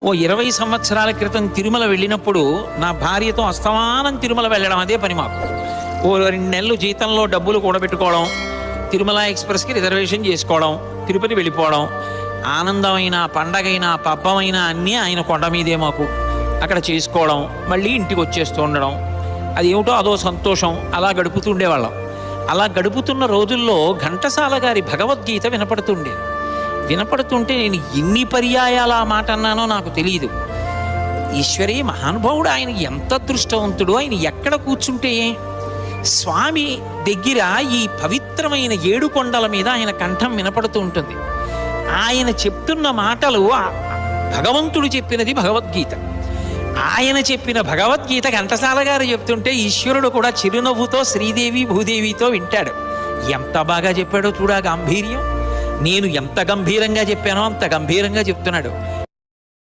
ఓ 20 సంవత్సరాల క్రితం తిరుమల వెళ్ళినప్పుడు నా భార్యతో అస్తమానం తిరుమల వెళ్ళడం అదే పని మాకు. ఓ 2 నెలలు జీతంలో డబ్బులు కూడబెట్టుకోవడం, తిరుమల ఎక్స్‌ప్రెస్‌కి రిజర్వేషన్ చేసుకోవడం, తిరుపతి వెళ్ళిపోవడం. ఆనందమైన, పండగైన, పబ్బమైన అన్నీ ఆయన కొండ మీదే మాకు. అక్కడ చేసుకోవడం, మళ్ళీ ఇంటికి వచ్చేస్తూ ఉండడం. అదేమిటో అదో సంతోషం. అలా గడుపుతూ ఉండేవాళ్ళం. అలా గడుపుతున్న రోజుల్లో ఘంటసాల గారి భగవద్గీత వినపడుతుండేది. వినపడుతుంటే నేను ఎన్ని పర్యాయాలు ఆ మాట అన్నానో నాకు తెలియదు. ఈశ్వరీ మహానుభావుడు, ఆయన ఎంత అదృష్టవంతుడు, ఆయన ఎక్కడ కూర్చుంటే స్వామి దగ్గర ఈ పవిత్రమైన 7 కొండల మీద ఆయన కంఠం వినపడుతూ ఉంటుంది. ఆయన చెప్తున్న మాటలు భగవంతుడు చెప్పినది భగవద్గీత. ఆయన చెప్పిన భగవద్గీత ఘంటసాల గారు చెప్తుంటే ఈశ్వరుడు కూడా చిరునవ్వుతో శ్రీదేవి భూదేవితో వింటాడు. ఎంత బాగా చెప్పాడో చూడా గాంభీర్యం. నేను ఎంత గంభీరంగా చెప్పానో అంత గంభీరంగా చెప్తున్నాడు.